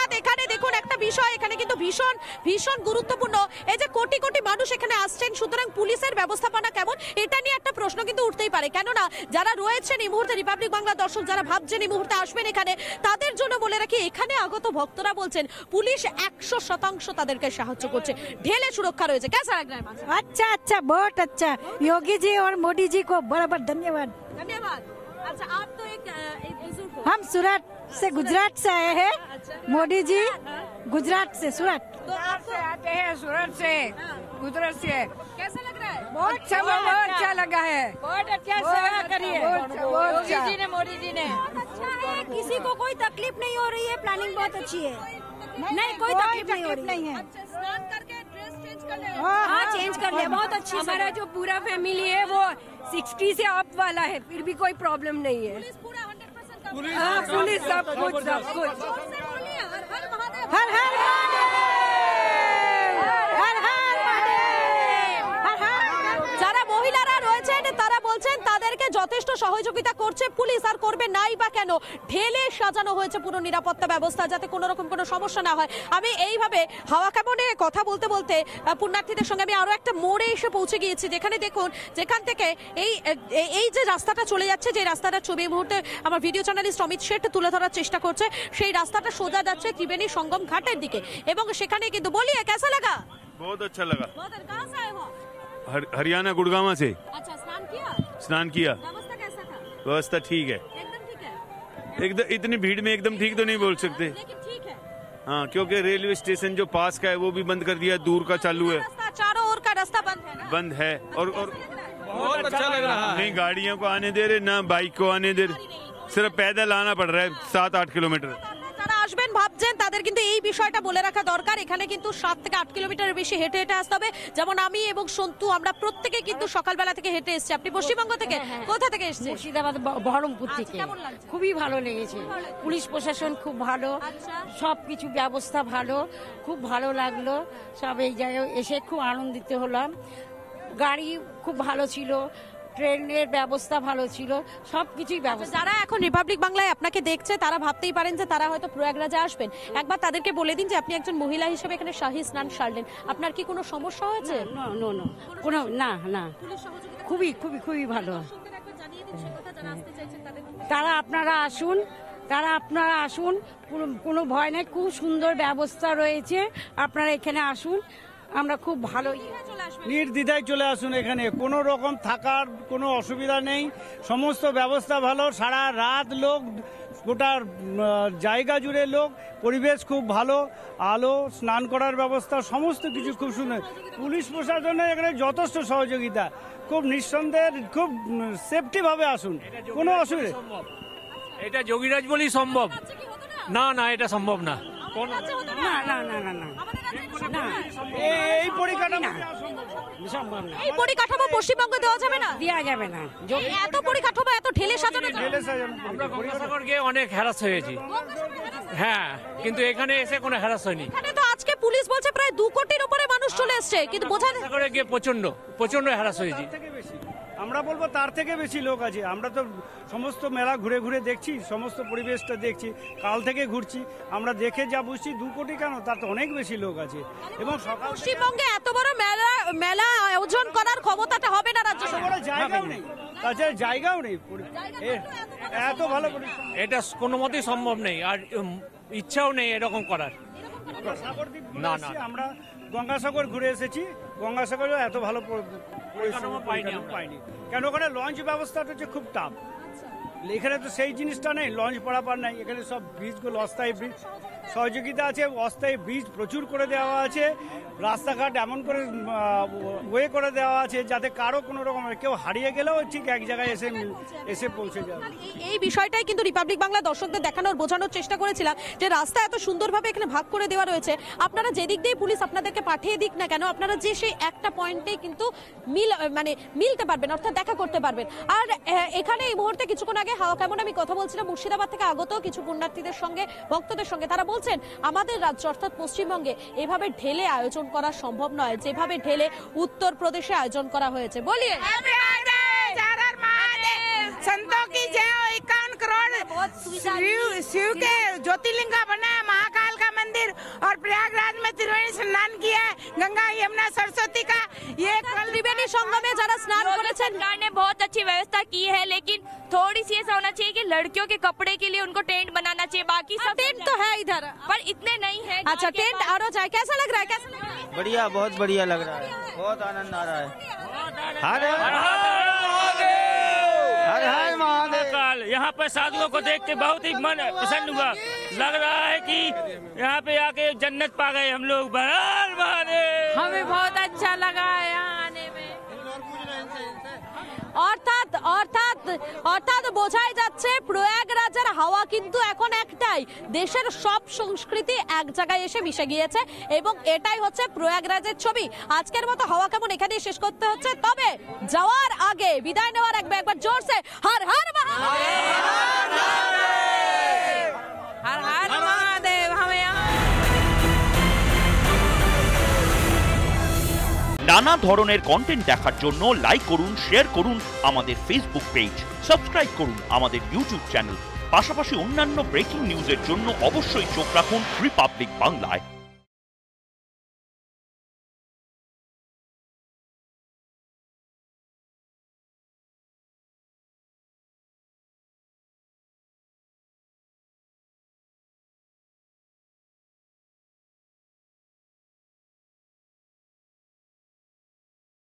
অর্থাৎ এখানে দেখুন একটা বিষয়, এখানে কিন্তু ভীষণ ভীষণ গুরুত্বপূর্ণ, এই যে কোটি কোটি মানুষ এখানে আসছেন, সুতরাং পুলিশের ব্যবস্থাপনা কেমন এটা নিয়ে একটা প্রশ্ন কিন্তু উঠতেই পারে। কেননা যারা রয়েছেন এই মুহূর্তে রিপাবলিক বাংলা দর্শক, যারা ভাবছেন এই মুহূর্তে আসবেন এখানে, তাদের জন্য বলে রাখি এখানে আগত ভক্তরা বলছেন পুলিশ 100% তাদেরকে সাহায্য করছে, ঢেলে সুরক্ষা রয়েছে। कैसा लग रहा है? अच्छा अच्छा, बहुत अच्छा। योगी जी और मोदी जी को बराबर धन्यवाद। धन्यवाद। अच्छा, आप तो एक बुजुर्ग हो। हम सूरत से, गुजरात से आए हैं। मोदी जी गुजरात से, सूरत। तो आपको आते हैं सूरत से, गुजरात से। कैसा लग रहा है? बहुत अच्छा लगा है। बहुत अच्छा सेवा करिए योगी जी ने, मोदी जी ने। अच्छा है, किसी को कोई तकलीफ नहीं हो रही है, प्लानिंग बहुत अच्छी है। नहीं, कोई तकलीफ नहीं हो रही है। अच्छा, स्नान करके ड्रेस चेंज कर ले। हाँ, चेंज कर लिया, बहुत अच्छी। हमारा जो पूरा फैमिली है वो 60 से अप वाला है, फिर भी कोई प्रॉब्लम नहीं है। पुलिस पूरा 100% का। हाँ, पुलिस सब कुछ सब कुछ। जोर से बोलिए, हर हर महादेव। हर हर हर हर हर हर। যারা মহিলারা রয়েছেন তারা বলছেন তাদেরকে যথেষ্ট সহযোগিতা করছে পুলিশ, আর করবে নাই বা কেন, ঢেলে সাজানো হয়েছে পুরো নিরাপত্তা ব্যবস্থা যাতে কোনো রকম কোনো সমস্যা না হয়। আমি এইভাবে হাওয়া কামনে কথা বলতে বলতে পুণ্যার্থীদের সঙ্গে আমি আরো একটা মোড়ে এসে পৌঁছে গিয়েছি, যেখানে দেখুন যেখান থেকে এই যে রাস্তাটা চলে যাচ্ছে, যে রাস্তাটার ছবি এই মুহূর্তে আমার ভিডিও জার্নালিস্ট অমিত শেঠ তুলে ধরার চেষ্টা করছে, সেই রাস্তাটা সোজা যাচ্ছে ত্রিবেণী সঙ্গম ঘাটের দিকে, এবং সেখানে কিন্তু বলিয়ে কেসা লাগা? बहुत अच्छा लगा। कहाँ से आए हो? हरियाणा गुड़गामा से अच्छा, स्नान किया। व्यवस्था कैसा था? व्यवस्था ठीक है, एकदम ठीक है, एकदम इतनी भीड़ में एकदम ठीक तो नहीं बोल सकते। लेकिन ठीक है। हाँ, क्योंकि रेलवे स्टेशन जो पास का है वो भी बंद कर दिया, दूर का चालू है, रास्ता चारों ओर का रास्ता बंद है ना? बंद है। और बहुत अच्छा लग रहा है। नहीं गाड़ियों को आने दे रहे, ना बाइक को आने दे रहे, सिर्फ पैदल आना पड़ रहा है 7-8 किलोमीटर। যারা আসবেন ভাবছেন তাদের কিন্তু এই বিষয়টা বলে রাখা দরকার, এখানে কিন্তু 7 থেকে 8 কিলোমিটারের বেশি হেঁটে হেঁটে আসতে হবে। যেমন আমি এবং সন্তু আমরা প্রত্যেকে কিন্তু সকালবেলা থেকে হেঁটে এসেছি। আপনি পশ্চিমবঙ্গ থেকে কোথা থেকে এসেছেন? মুর্শিদাবাদ, বহরমপুর থেকে। কেমন লাগছে? খুবই ভালো লেগেছে, পুলিশ প্রশাসন খুব ভালো, আচ্ছা। সব কিছু ব্যবস্থা ভালো, খুব ভালো লাগলো। সব এই জায়গায় এসে খুব আনন্দিত হলাম। গাড়ি খুব ভালো ছিল, ট্রেনের ব্যবস্থা ভালো ছিল, সবকিছুই ব্যবস্থা। যারা এখন রিপাবলিক বাংলায় আপনাকে দেখছে তারা ভাবতেই পারেন যে তারা হয়তো প্রয়াগরাজে আসবেন, একবার তাদেরকে বলে দিন যে আপনি একজন মহিলা হিসেবে এখানে শাহী স্নান সারলেন, আপনার কি কোনো সমস্যা হয়েছে? কোনো না না, খুবই খুবই খুবই ভালো। তারা আপনারা আসুন, কোনো ভয় নেই, খুব সুন্দর ব্যবস্থা রয়েছে, আপনারা এখানে আসুন, আমরা খুব ভালো। নির্দ্বিধায় চলে আসুন, এখানে কোনো রকম থাকার কোনো অসুবিধা নেই, সমস্ত ব্যবস্থা ভালো, সারা রাত লোক, গোটা জায়গা জুড়ে লোক, পরিবেশ খুব ভালো, আলো, স্নান করার ব্যবস্থা, সমস্ত কিছু খুব সুন্দর। পুলিশ প্রশাসনের এখানে যথেষ্ট সহযোগিতা, খুব নিঃসন্দেহে খুব সেফটি ভাবে আসুন, কোনো অসুবিধা। এটা যোগীরাজ বলেই সম্ভব, না না এটা সম্ভব না। না না না না না, এই পরিকাঠামো সম্ভব না, এই পরিকাঠামো পশ্চিমবঙ্গে দেওয়া যাবে না, দেওয়া যাবে না। এত পরিকাঠামো এত ঢেলে সাজানো যাবে? ঢেলে সাজানো। আমরা গঙ্গাসাগর গিয়ে অনেক হ্যারাস হয়েছি, হ্যাঁ, কিন্তু এখানে এসে কোনো হ্যারাস হয়নি। এখানে তো আজকে পুলিশ বলছে প্রায় 2 কোটির উপরে মানুষ চলে এসেছে, কিন্তু বোঝা যায় গঙ্গাসাগরে গিয়ে প্রচন্ড হ্যারাস হয়েছি। আমরা বলবো তার থেকে বেশি লোক আছে। আমরা তো সমস্ত মেলা ঘুরে ঘুরে দেখছি, সমস্ত পরিবেশটা দেখছি, কাল থেকে ঘুরছি, আমরা দেখে যা বুঝছি 2 কোটি কেন, তার তো অনেক বেশি লোক আছে। এবং সকাল পশ্চিমবঙ্গে এত বড় মেলা আয়োজন করার ক্ষমতাটা হবে না রাজ্য সরকার। জায়গাও নেই, তাছাড়া জায়গাও নেই, এত ভালো। এটা কোনো মতেই সম্ভব নেই, আর ইচ্ছাও নেই এরকম করার। না না, আমরা গঙ্গাসাগর ঘুরে এসেছি, গঙ্গাসাগরেও এত ভালো পাইনি, কেন ওখানে লঞ্চ ব্যবস্থাটা হচ্ছে খুব টাফ। এখানে তো সেই জিনিসটা নেই, লঞ্চ পারাপার নাই, এখানে সব ব্রিজগুলো অস্থায়ী ব্রিজ, সহযোগিতা আছে, অস্থায়ী ব্রিজ প্রচুর করে দেওয়া আছে, রাস্তাঘাট এমন করে ওয়ে করে দেওয়া আছে যাতে কারো কোনো রকম কেউ হারিয়ে গেলেও ঠিক এক জায়গায় এসে পৌঁছে যাবে। এই বিষয়টাই কিন্তু রিপাবলিক বাংলা দর্শকদের দেখানোর বোঝানোর চেষ্টা করেছিলাম যে রাস্তা এত সুন্দরভাবে এখানে ভাগ করে দেওয়া রয়েছে, আপনারা যেদিক দিয়ে পুলিশ আপনাদেরকে পাঠিয়ে দিক না কেন, আপনারা যে সেই একটা পয়েন্টে কিন্তু মিলতে পারবেন, অর্থাৎ দেখা করতে পারবেন। আর এখানে এই মুহূর্তে কিছুক্ষণ আগে হাওয়া কেমন আমি কথা বলছিলাম মুর্শিদাবাদ থেকে আগত কিছু পুণ্যার্থীদের সঙ্গে, ভক্তদের সঙ্গে, তারা বলছেন আমাদের রাজ্য অর্থাৎ পশ্চিমবঙ্গে এভাবে ঢেলে আয়োজন করা সম্ভব নয়, যেভাবে ঢেলে উত্তরপ্রদেশে আয়োজন করা হয়েছে। বলিয়ে संतों की जय, 51 करोड़ शिव के ज्योतिर्लिंग का बना है, महाकाल का गंगा यमुना सरस्वती का ये त्रिवेणी संगमे যারা স্নান করেছেন सरकार ने बहुत अच्छी व्यवस्था की है, लेकिन थोड़ी सी ऐसा होना चाहिए कि लड़कियों के कपड़े के लिए उनको टेंट बनाना चाहिए। बाकी सब टेंट तो है इधर। पर इतने नहीं है। अच्छा टेंट और जाए, कैसा लग रहा है? कैसा लग रहा है? बढ़िया, बहुत बढ़िया लग रहा है, बहुत आनंद आ रहा है। हर हर महाकाल। यहाँ पर साधुओं को देख के बहुत ही मन प्रसन्न हुआ। लग रहा है कि यहाँ पे आके जन्नत पा गए हम लोग। हमें बहुत अच्छा लगा यहाँ आने में। অর্থাৎ বোঝাই যাচ্ছে প্রয়াগরাজের হাওয়া কিন্তু এখন একটাই, দেশের সব সংস্কৃতি এক জায়গায় এসে মিশে গিয়েছে এবং এটাই হচ্ছে প্রয়াগরাজের ছবি। আজকের মতো হাওয়া কেমন এখানেই শেষ করতে হচ্ছে, তবে যাওয়ার আগে বিদায় নেওয়ার একবার জোরসে হর হর মহাদেব, हर हर महादेव। हमें নানা ধরনের কন্টেন্ট দেখার জন্য লাইক করুন, শেয়ার করুন আমাদের ফেসবুক পেজ, সাবস্ক্রাইব করুন আমাদের ইউটিউব চ্যানেল। পাশাপাশি অন্যান্য ব্রেকিং নিউজের জন্য অবশ্যই চোখ রাখুন রিপাবলিক বাংলায়।